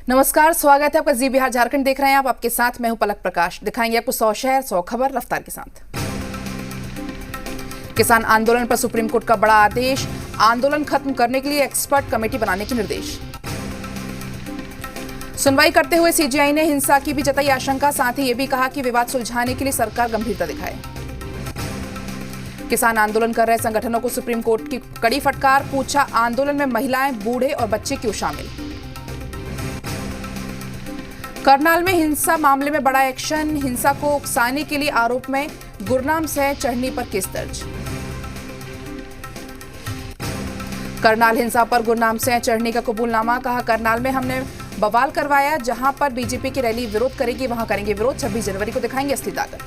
नमस्कार, स्वागत है आपका जी बिहार झारखंड देख रहे हैं आप। आपके साथ मैं हूं पलक प्रकाश। दिखाएंगे आपको 100 शहर 100 खबर रफ्तार के साथ। किसान आंदोलन पर सुप्रीम कोर्ट का बड़ा आदेश, आंदोलन खत्म करने के लिए एक्सपर्ट कमेटी बनाने के निर्देश। सुनवाई करते हुए सीजेआई ने हिंसा की भी जताई आशंका, साथ ही यह भी कहा कि विवाद सुलझाने के लिए सरकार गंभीरता दिखाए। किसान आंदोलन कर रहे संगठनों को सुप्रीम कोर्ट की कड़ी फटकार, पूछा आंदोलन में महिलाएं, बूढ़े और बच्चे क्यों शामिल। करनाल में हिंसा मामले में बड़ा एक्शन, हिंसा को उकसाने के लिए आरोप में गुरनाम से चढ़नी पर केस दर्ज। करनाल हिंसा पर गुरनाम से चढ़नी का कबूलनामा, कहा करनाल में हमने बवाल करवाया, जहां पर बीजेपी की रैली विरोध करेगी वहां करेंगे विरोध, 26 जनवरी को दिखाएंगे असली ताकत।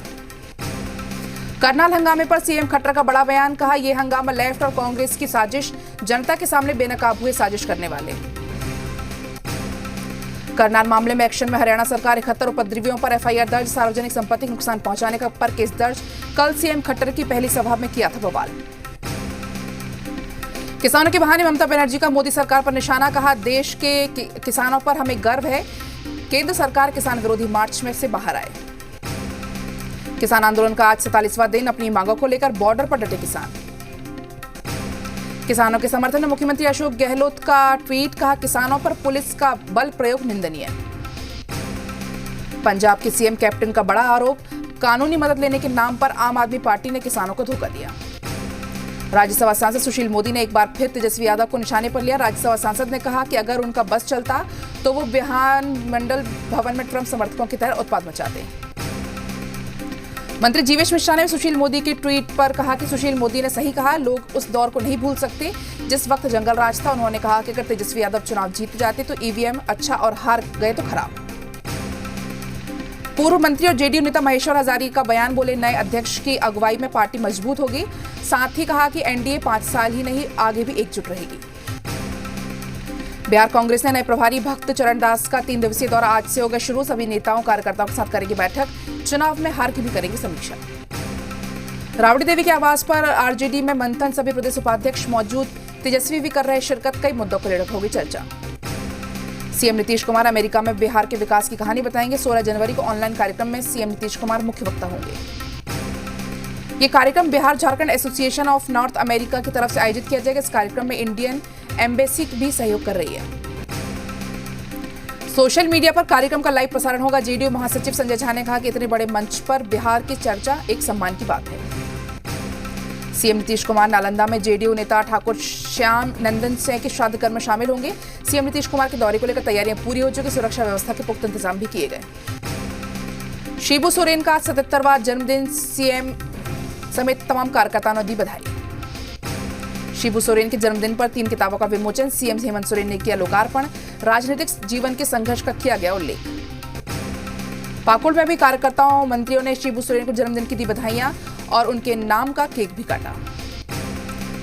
करनाल हंगामे पर सीएम खट्टर का बड़ा बयान, कहा यह हंगामा लेफ्ट और कांग्रेस की साजिश, जनता के सामने बेनकाब हुए साजिश करने वाले। करनाल मामले में एक्शन में हरियाणा सरकार, 71 उपद्रवियों पर एफआईआर दर्ज, सार्वजनिक संपत्ति को नुकसान पहुंचाने का पर केस दर्ज। कल सीएम खट्टर की पहली सभा में किया था बवाल। किसानों के बहाने ममता बनर्जी का मोदी सरकार पर निशाना, कहा देश के किसानों पर हमें गर्व है, केंद्र सरकार किसान विरोधी मार्च में से बाहर आए। किसान आंदोलन का आज 47वां दिन, अपनी मांगों को लेकर बॉर्डर पर डटे किसान। किसानों के समर्थन में मुख्यमंत्री अशोक गहलोत का ट्वीट, कहा किसानों पर पुलिस का बल प्रयोग निंदनीय। पंजाब के सीएम कैप्टन का बड़ा आरोप, कानूनी मदद लेने के नाम पर आम आदमी पार्टी ने किसानों को धोखा दिया। राज्यसभा सांसद सुशील मोदी ने एक बार फिर तेजस्वी यादव को निशाने पर लिया। राज्यसभा सांसद ने कहा कि अगर उनका बस चलता तो वो विधानमंडल भवन में ट्रंप समर्थकों की तरह उत्पात मचाते। मंत्री जीवेश मिश्रा ने सुशील मोदी की ट्वीट पर कहा कि सुशील मोदी ने सही कहा, लोग उस दौर को नहीं भूल सकते जिस वक्त जंगल राज था। उन्होंने कहा कि अगर तेजस्वी यादव चुनाव जीत जाते तो ईवीएम अच्छा और हार गए तो खराब। पूर्व मंत्री और जेडीयू नेता महेश्वर हजारी का बयान, बोले नए अध्यक्ष की अगुवाई में पार्टी मजबूत होगी। साथ ही कहा कि एनडीए 5 साल ही नहीं आगे भी एकजुट रहेगी। बिहार कांग्रेस ने नए प्रभारी भक्त चरण दास का 3 दिवसीय दौरा आज से होगा शुरू। सभी नेताओं कार्यकर्ताओं के साथ करेगी बैठक, चुनाव में हार की भी करेंगे समीक्षा। राबड़ी देवी के आवास पर आरजेडी में मंथन, सभी प्रदेश उपाध्यक्ष मौजूद, तेजस्वी भी कर रहे शिरकत, कई मुद्दों को लेकर होगी चर्चा। सीएम नीतीश कुमार अमेरिका में बिहार के विकास की कहानी बताएंगे। 16 जनवरी को ऑनलाइन कार्यक्रम में सीएम नीतीश कुमार मुख्य वक्ता होंगे। ये कार्यक्रम Bihar Jharkhand association of north America की तरफ से आयोजित किया जाएगा। इस कार्यक्रम में इंडियन एम्बेसी भी सहयोग कर रही है। सोशल मीडिया पर कार्यक्रम का लाइव प्रसारण होगा। जेडीयू महासचिव संजय झा ने कहा कि इतने बड़े मंच पर बिहार की चर्चा एक सम्मान की बात है। सीएम नीतीश कुमार नालंदा में जेडीयू नेता ठाकुर श्याम नंदन सिंह के श्राद्ध कर्म में शामिल होंगे। सीएम नीतीश कुमार के दौरे को लेकर तैयारियां पूरी हो चुकी, सुरक्षा व्यवस्था के पुख्ता इंतजाम भी किए गए। शिबू सोरेन का 77वां जन्मदिन, सीएम समेत तमाम कार्यकर्ताओं ने दी बधाई। शिबू सोरेन के जन्मदिन पर 3 किताबों का विमोचन, सीएम हेमंत सोरेन ने किया लोकार्पण, राजनीतिक जीवन के संघर्ष का किया गया उल्लेख। पाकुड़ में भी कार्यकर्ताओं मंत्रियों ने शिबू सोरेन को जन्मदिन की दी बधाइयां और उनके नाम का केक भी काटा।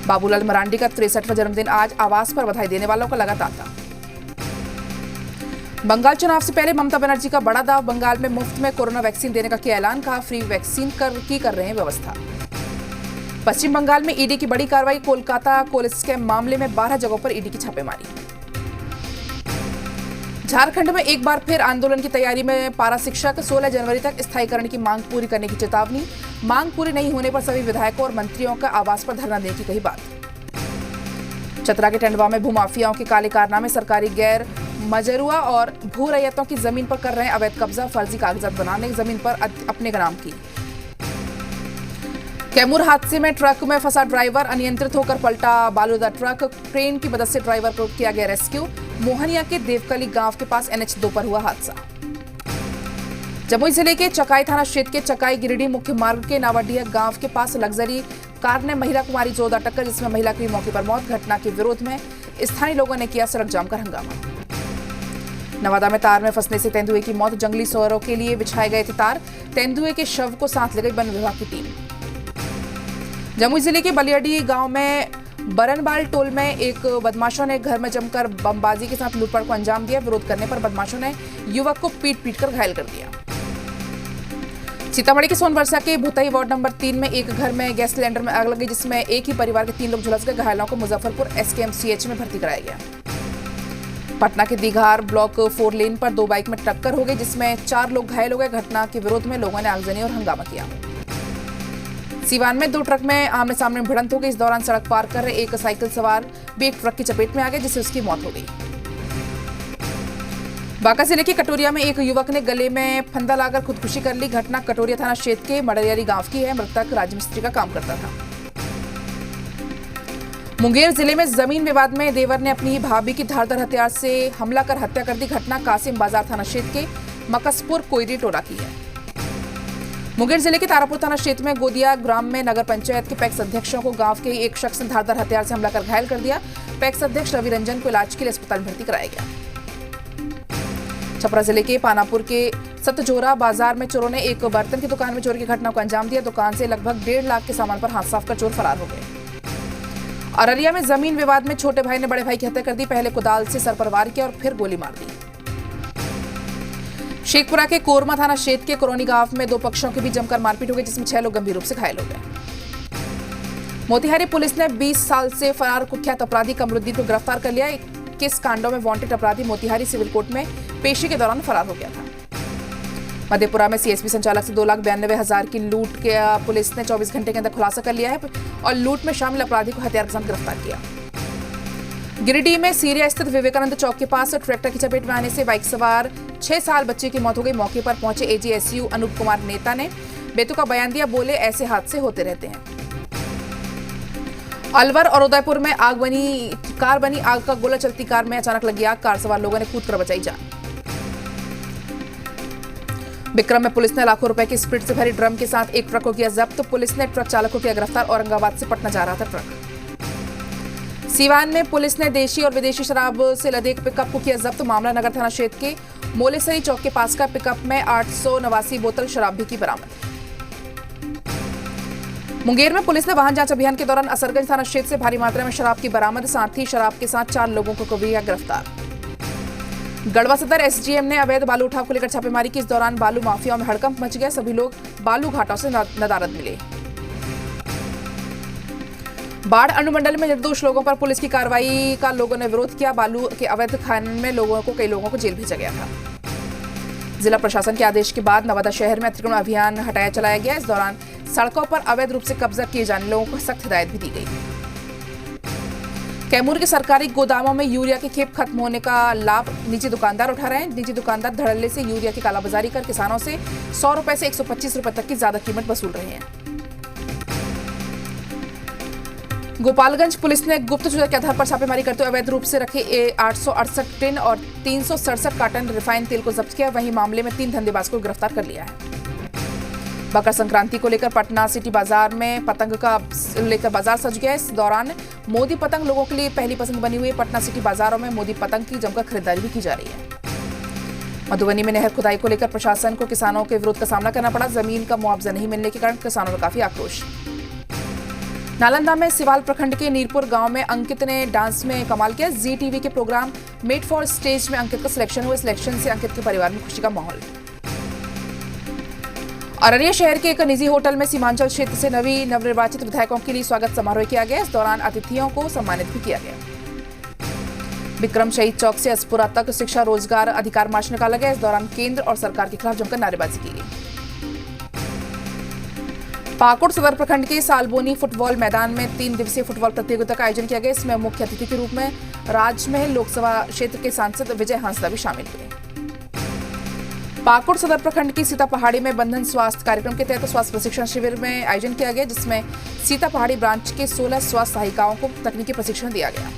बाबूलाल मरांडी का 63वां जन्मदिन आज, आवास पर बधाई देने वालों का लगा तांता। बंगाल चुनाव से पहले ममता बनर्जी का बड़ा दाव, बंगाल में मुफ्त में कोरोना वैक्सीन देने का किया ऐलान, कहा फ्री वैक्सीन कर रहे हैं व्यवस्था। पश्चिम बंगाल में ईडी की बड़ी कार्रवाई, कोलकाता कोल स्कैम मामले में 12 जगहों पर ईडी की छापेमारी। झारखंड में एक बार फिर आंदोलन की तैयारी में पारा शिक्षक, 16 जनवरी तक स्थायीकरण की मांग पूरी करने की चेतावनी, मांग पूरी नहीं होने पर सभी विधायकों और मंत्रियों का आवास पर धरना देने की कही बात। चतरा के टंडवा में भूमाफियाओं के काले कारनामे, सरकारी गैर मजरुआ और भू रैयतों की जमीन पर कर रहे हैं अवैध कब्जा, फर्जी कागजात बनाने, जमीन पर अपने नाम की। कैमूर हादसे में ट्रक में फंसा ड्राइवर, अनियंत्रित होकर पलटा बालूदा ट्रक, क्रेन की मदद से ड्राइवर को किया गया रेस्क्यू। मोहनिया के देवकली गांव के पास NH2 पर हुआ हादसा। जमुई जिले के चकाई थाना क्षेत्र के चकाई गिरिडीह मुख्य मार्ग के नावाडीह गांव के पास लग्जरी कार ने महिला कुमारी जोरदार टक्कर, जिसमें महिला की मौके पर मौत। घटना के विरोध में स्थानीय लोगों ने किया सड़क जाम कर हंगामा। नवादा में तार में फंसने से तेंदुए की मौत, जंगली सूअरों के लिए बिछाए गए थे तार, तेंदुए के शव को साथ ले गई वन विभाग की टीम। जमुई जिले के बलियाडी गांव में बरनबाल टोल में एक बदमाशों ने घर में जमकर बमबाजी के साथ लूटपाट को अंजाम दिया। विरोध करने पर बदमाशों ने युवक को पीट कर घायल कर दिया। सीतामढ़ी के सोनवर्षा के भुतई वार्ड नंबर 3 में एक घर में गैस सिलेंडर में आग लगी, जिसमें एक ही परिवार के 3 लोग झुलस गए। घायलों को मुजफ्फरपुर SKMCH में भर्ती कराया गया। पटना के दीघार ब्लॉक 4 लेन पर 2 बाइक में टक्कर हो गई, जिसमें 4 लोग घायल हो गए। घटना के विरोध में लोगों ने आगजनी और हंगामा किया। सीवान में 2 ट्रक में आमने सामने भिड़ंत हो गई। इस दौरान सड़क पार कर रहे एक साइकिल सवार भी एक ट्रक की चपेट में आ गए, जिससे उसकी मौत हो गई। बांका जिले के कटोरिया में एक युवक ने गले में फंदा लाकर खुदकुशी कर ली। घटना कटोरिया थाना क्षेत्र के मडरियारी गांव की है। मृतक राजमिस्त्री का काम करता था। मुंगेर जिले में जमीन विवाद में देवर ने अपनी ही भाभी की धारदार हथियार से हमला कर हत्या कर दी। घटना कासिम बाजार थाना क्षेत्र के मकसपुर कोयरी टोला की है। मुंगेर जिले के तारापुर थाना क्षेत्र में गोदिया ग्राम में नगर पंचायत के पैक्स अध्यक्षों को गांव के एक शख्स ने धारदार हथियार से हमला कर घायल कर दिया। पैक्स अध्यक्ष रवि रंजन को इलाज के लिए अस्पताल भर्ती कराया गया। छपरा जिले के पानापुर के सतजोरा बाजार में चोरों ने एक बर्तन की दुकान में चोरी की घटना को अंजाम दिया। दुकान से लगभग 1.5 लाख के सामान पर हाथ साफ कर चोर फरार हो गए। अररिया में जमीन विवाद में छोटे भाई ने बड़े भाई की हत्या कर दी। पहले कुदाल से सर पर वार किया और फिर गोली मार दी। शेखपुरा के कोरमा थाना क्षेत्र के कोरोनी गांव में 2 पक्षों के बीच जमकर मारपीट हो गई, जिसमें 6 लोग गंभीर रूप से घायल हो गए। मोतिहारी पुलिस ने 20 साल से फरार कुख्यात अपराधी कमरुद्दीन को गिरफ्तार कर लिया। 21 कांडों में वांटेड अपराधी मोतिहारी सिविल कोर्ट में पेशी के दौरान फरार हो गया था। मधेपुरा में सीएसपी संचालक से 2,92,000 की लूट के पुलिस ने 24 घंटे के अंदर खुलासा कर लिया है और लूट में शामिल अपराधी को हथियार के साथ गिरफ्तार किया। गिरिडीह में सीरिया स्थित विवेकानंद चौक के पास ट्रैक्टर की चपेट में आने से बाइक सवार 6 साल बच्चे की मौत हो गई। मौके पर पहुंचे एजीएसयू अनूप कुमार नेता ने बेतुका बयान दिया। बोले, ऐसे हादसे होते रहते हैं। अलवर और उदयपुर में कार बनी आग का गोला। चलती कार में अचानक लगी आग। कार सवार लोगों ने कूदकर बचाई जान। विक्रम में पुलिस ने लाखों रुपए की स्प्रिट से भरी ड्रम के साथ एक ट्रक को किया जब्त। पुलिस ने ट्रक चालक को किया गिरफ्तार। औरंगाबाद से पटना जा रहा था ट्रक। सीवान में पुलिस ने देशी और विदेशी शराब से लदे एक पिकअप को किया जब्त। मामला नगर थाना क्षेत्र के मोलेसरी चौक के पास का। पिकअप में 889 बोतल शराब भी की बरामद। मुंगेर में पुलिस ने वाहन जांच अभियान के दौरान असरगंज थाना क्षेत्र से भारी मात्रा में शराब की बरामद। साथ ही शराब के साथ 4 लोगों को किया गिरफ्तार। गढ़वा सदर एसडीएम ने अवैध बालू उठाव को लेकर छापेमारी की। इस दौरान बालू माफियाओं में हड़कंप मच गया। सभी लोग बालू घाटों से नदारद मिले। बाढ़ अनुमंडल में निर्दोष लोगों पर पुलिस की कार्रवाई का लोगों ने विरोध किया। बालू के अवैध खनन में कई लोगों को जेल भेजा गया था। जिला प्रशासन के आदेश के बाद नवादा शहर में अतिक्रमण अभियान हटाया चलाया गया। इस दौरान सड़कों पर अवैध रूप से कब्जा किए जाने लोगों को सख्त हिदायत भी दी गई। कैमूर के सरकारी गोदामों में यूरिया की खेप खत्म होने का लाभ निजी दुकानदार उठा रहे हैं। निजी दुकानदार धड़ल्ले से यूरिया की कालाबाजारी कर किसानों से 100 रुपए से 125 रुपए तक की ज्यादा कीमत वसूल रहे हैं। गोपालगंज पुलिस ने गुप्त सूचना के आधार पर छापेमारी करते हुए अवैध रूप से रखे 868 टिन और 367 कार्टन रिफाइंड तेल को जब्त किया। वहीं मामले में 3 धंधेबाज को गिरफ्तार कर लिया है। मकर संक्रांति को लेकर पटना सिटी बाजार में पतंग का लेकर बाजार सज गया। इस दौरान मोदी पतंग लोगों के लिए पहली पसंद बनी हुई है। पटना सिटी बाजारों में मोदी पतंग की जमकर खरीदारी भी की जा रही है। मधुबनी में नहर खुदाई को लेकर प्रशासन को किसानों के विरोध का सामना करना पड़ा। जमीन का मुआवजा नहीं मिलने के कारण किसानों में काफी आक्रोश। नालंदा में सिवाल प्रखंड के नीरपुर गांव में अंकित ने डांस में कमाल किया। जी टीवी के प्रोग्राम मेड फॉर स्टेज में अंकित का सिलेक्शन हुआ। सिलेक्शन से अंकित के परिवार में खुशी का माहौल। अररिया शहर के एक निजी होटल में सीमांचल क्षेत्र से नवनिर्वाचित विधायकों के लिए स्वागत समारोह किया गया। इस दौरान अतिथियों को सम्मानित भी किया गया। विक्रम शहीद चौक से असपुरा तक शिक्षा रोजगार अधिकार मार्च निकाला गया। इस दौरान केंद्र और सरकार के खिलाफ जमकर नारेबाजी की गई। पाकुड़ सदर प्रखंड के सालबोनी फुटबॉल मैदान में 3 दिवसीय फुटबॉल प्रतियोगिता का आयोजन किया गया। इसमें मुख्य अतिथि के रूप में राजमहल लोकसभा क्षेत्र के सांसद विजय हांसदा भी शामिल हुए। पाकुड़ सदर प्रखंड की सीता पहाड़ी में बंधन स्वास्थ्य कार्यक्रम के तहत स्वास्थ्य प्रशिक्षण शिविर में आयोजन किया गया, जिसमें सीता पहाड़ी ब्रांच के 16 स्वास्थ्य सहायिकाओं को तकनीकी प्रशिक्षण दिया गया।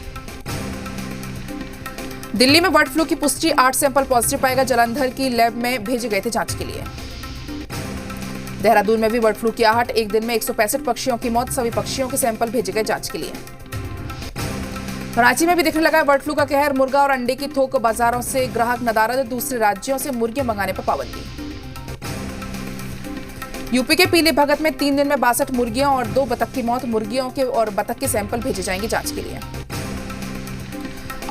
दिल्ली में बर्ड फ्लू की पुष्टि 8 सैंपल पॉजिटिव पाएगा। जालंधर की लैब में भेजे गए थे जांच के लिए। देहरादून में भी बर्ड फ्लू की आहट। एक दिन में 165 पक्षियों की मौत। सभी पक्षियों के सैंपल भेजे गए जांच के लिए। रांची में भी दिखने लगा बर्ड फ्लू का कहर। मुर्गा और अंडे की थोक बाजारों से ग्राहक नदारद। दूसरे राज्यों से मुर्गियां मंगाने पर पाबंदी। यूपी के पीले भगत में 3 दिन में 62 मुर्गियों और 2 बतख की मौत। मुर्गियों के और बतख के सैंपल भेजे जाएंगे जांच के लिए।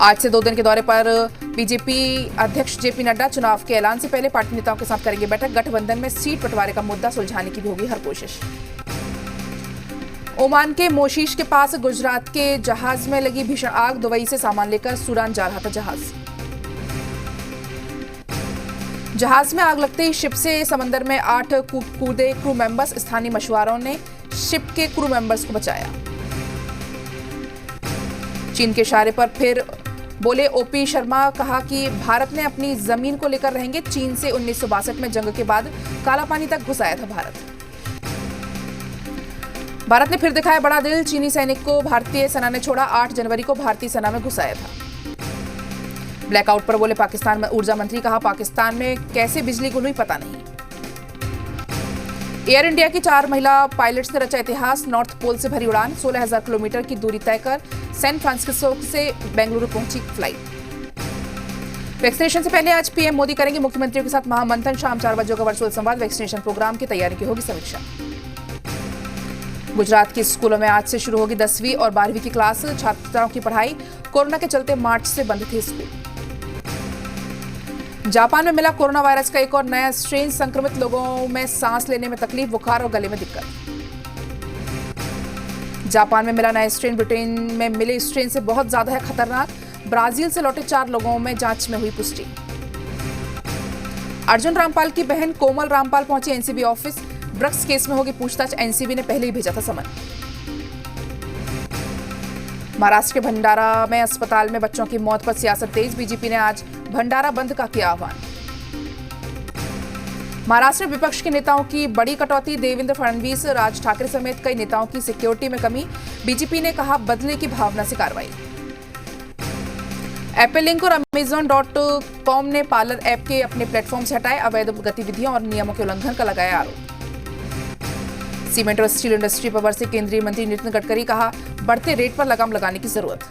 आज से 2 दिन के दौरे पर बीजेपी अध्यक्ष जेपी नड्डा चुनाव के ऐलान से पहले पार्टी नेताओं के साथ करेंगे बैठक। गठबंधन में सीट बंटवारे का मुद्दा सुलझाने की भी होगी हर कोशिश। ओमान के मोशीश के पास गुजरात के जहाज में लगी भीषण आग। दुबई से सामान लेकर सूडान जा रहा था जहाज। जहाज में आग लगते ही शिप से समंदर में 8 कूदे क्रू मेंबर्स। स्थानीय मछुआरों ने शिप के क्रू मेंबर्स को बचाया। चीन के इशारे पर फिर बोले ओपी शर्मा, कहा कि भारत ने अपनी जमीन को लेकर रहेंगे। चीन से 1962 में जंग के बाद काला पानी तक घुस आया था भारत ने फिर दिखाया बड़ा दिल। चीनी सैनिक को भारतीय सेना ने छोड़ा। 8 जनवरी को भारतीय सेना में घुसाया था। ब्लैकआउट पर बोले पाकिस्तान में ऊर्जा मंत्री, कहा पाकिस्तान में कैसे बिजली गुल हुई पता नहीं। एयर इंडिया की 4 महिला पायलट्स ने रचा इतिहास। नॉर्थ पोल से भरी उड़ान। 16,000 किलोमीटर की दूरी तय कर सैन फ्रांसिस्को से बेंगलुरु पहुंची फ्लाइट। वैक्सीनेशन से पहले आज पीएम मोदी करेंगे मुख्यमंत्रियों के साथ महामंथन। शाम 4 बजे का वर्चुअल संवाद। वैक्सीनेशन प्रोग्राम की तैयारी की होगी समीक्षा। गुजरात के स्कूलों में आज से शुरू होगी 10वीं और 12वीं की क्लास। छात्राओं की पढ़ाई कोरोना के चलते मार्च से बंद थे स्कूल। जापान में मिला कोरोना वायरस का एक और नया स्ट्रेन। संक्रमित लोगों में सांस लेने में तकलीफ, बुखार और गले में दिक्कत। जापान में मिला नया स्ट्रेन ब्रिटेन में मिले स्ट्रेन से बहुत ज्यादा है खतरनाक। ब्राजील से लौटे 4 लोगों में जांच में हुई पुष्टि। अर्जुन रामपाल की बहन कोमल रामपाल पहुंची एनसीबी ऑफिस। ड्रग्स केस में होगी पूछताछ। एनसीबी ने पहले ही भेजा था समन। महाराष्ट्र के भंडारा में अस्पताल में बच्चों की मौत पर सियासत तेज। बीजेपी ने आज भंडारा बंद का किया आह्वान। महाराष्ट्र में विपक्ष के नेताओं की बड़ी कटौती। देवेंद्र फडणवीस, राज ठाकरे समेत कई नेताओं की सिक्योरिटी में कमी। बीजेपी ने कहा बदले की भावना से कार्रवाई। एप्पल लिंक और Amazon.com ने पार्लर ऐप के अपने प्लेटफॉर्म से हटाए। अवैध गतिविधियों और नियमों के उल्लंघन का लगाया आरोप। सीमेंट और स्टील इंडस्ट्री पर बरसे केंद्रीय मंत्री नितिन गडकरी, कहा बढ़ते रेट पर लगाम लगाने की जरूरत।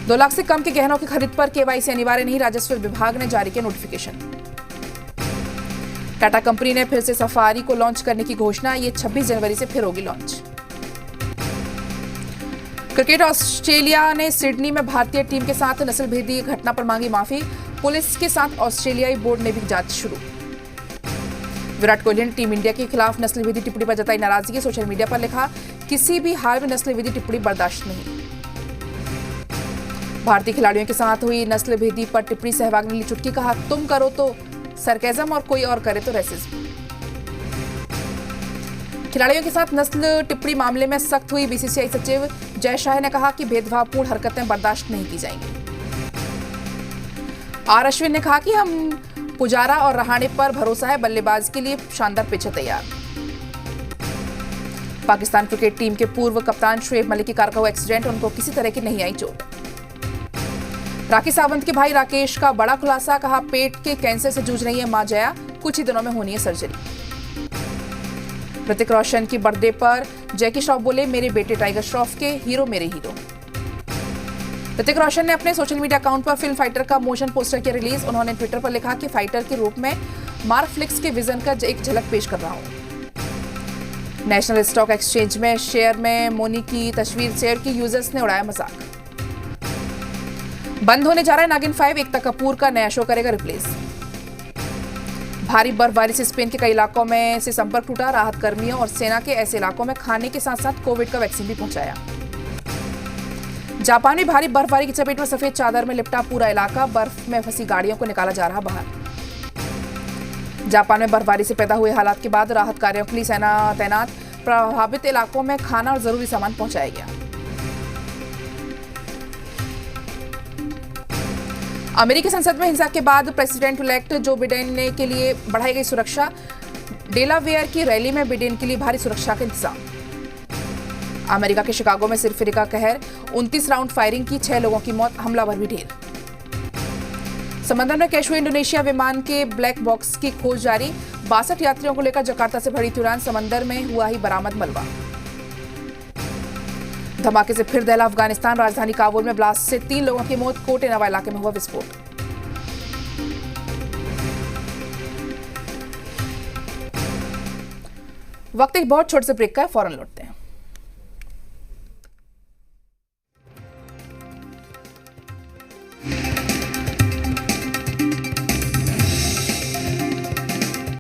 2 लाख से कम के गहनों की खरीद पर केवाईसी अनिवार्य नहीं। राजस्व विभाग ने जारी किया नोटिफिकेशन। टाटा कंपनी ने फिर से सफारी को लॉन्च करने की घोषणा। ये 26 जनवरी से फिर होगी लॉन्च। क्रिकेट ऑस्ट्रेलिया ने सिडनी में भारतीय टीम के साथ नस्लभेदी घटना पर मांगी माफी। पुलिस के साथ ऑस्ट्रेलियाई बोर्ड ने भी जांच शुरू। विराट कोहली ने टीम इंडिया के खिलाफ नस्लभेदी टिप्पणी पर जताई नाराजगी। सोशल मीडिया पर लिखा, किसी भी हाल में नस्लभेदी टिप्पणी बर्दाश्त नहीं। भारतीय खिलाड़ियों के साथ हुई नस्लभेदी पर टिप्पणी सहवाग ने ली चुटकी। कहा तुम करो तो सरकेज़म और कोई और करे तो रेसिज्म। खिलाड़ियों के साथ नस्ल टिप्पणी मामले में सख्त हुई। बीसीसीआई सचिव जय शाह ने कहा कि भेदभावपूर्ण हरकतें बर्दाश्त नहीं की जाएंगी। आर अश्विन ने कहा कि हम पुजारा और रहाणे पर भरोसा है। बल्लेबाज के लिए शानदार पिच तैयार। पाकिस्तान क्रिकेट टीम के पूर्व कप्तान शुएब मलिक की कार का हुआ एक्सीडेंट। उनको किसी तरह की नहीं आई चोट। राखी सावंत के भाई राकेश का बड़ा खुलासा। कहा पेट के कैंसर से जूझ रही है मां जया। कुछ ही दिनों में होनी है सर्जरी। ऋतिक रोशन की बर्थडे पर जैकी श्रॉफ बोले, मेरे बेटे टाइगर श्रॉफ के हीरो मेरे हीरो। ऋतिक रोशन ने अपने सोशल मीडिया अकाउंट पर फिल्म फाइटर का मोशन पोस्टर किया रिलीज। उन्होंने ट्विटर पर लिखा कि फाइटर के रूप में मार्क फ्लिक्स के विजन का एक झलक पेश कर रहा हूं। नेशनल स्टॉक एक्सचेंज में शेयर में मोनी की तस्वीर शेयर की यूजर्स ने उड़ाया मजाक। बंद होने जा रहा है नागिन 5। एकता कपूर का नया शो करेगा रिप्लेस। भारी बर्फबारी से स्पेन के कई इलाकों में से संपर्क टूटा। राहत कर्मियों और सेना के ऐसे इलाकों में खाने के साथ साथ कोविड का वैक्सीन भी पहुंचाया। जापान में भारी बर्फबारी की चपेट में सफेद चादर में लिपटा पूरा इलाका। बर्फ में फंसी गाड़ियों को निकाला जा रहा बाहर। जापान में बर्फबारी से पैदा हुए हालात के बाद राहत कार्यों के लिए सेना तैनात। प्रभावित इलाकों में खाना और जरूरी सामान पहुंचाया गया। अमेरिकी संसद में हिंसा के बाद प्रेसिडेंट इलेक्ट जो बिडेन ने के लिए बढ़ाई गई सुरक्षा। डेलावेयर की रैली में बिडेन के लिए भारी सुरक्षा का इंतजाम। अमेरिका के शिकागो में सिरफिरी का कहर। 29 राउंड फायरिंग की, 6 लोगों की मौत, हमलावर भी ढेर। समंदर में कैश हुए इंडोनेशिया विमान के ब्लैक बॉक्स की खोज जारी। 62 यात्रियों को लेकर जकार्ता से भरी थी उड़ान। समंदर में हुआ ही बरामद मलबा। धमाके से फिर दहला अफगानिस्तान। राजधानी काबुल में ब्लास्ट से 3 लोगों की मौत। कोटे नवा इलाके में हुआ विस्फोट। वक्त एक बहुत छोटे से ब्रेक का है, फौरन लौटते हैं।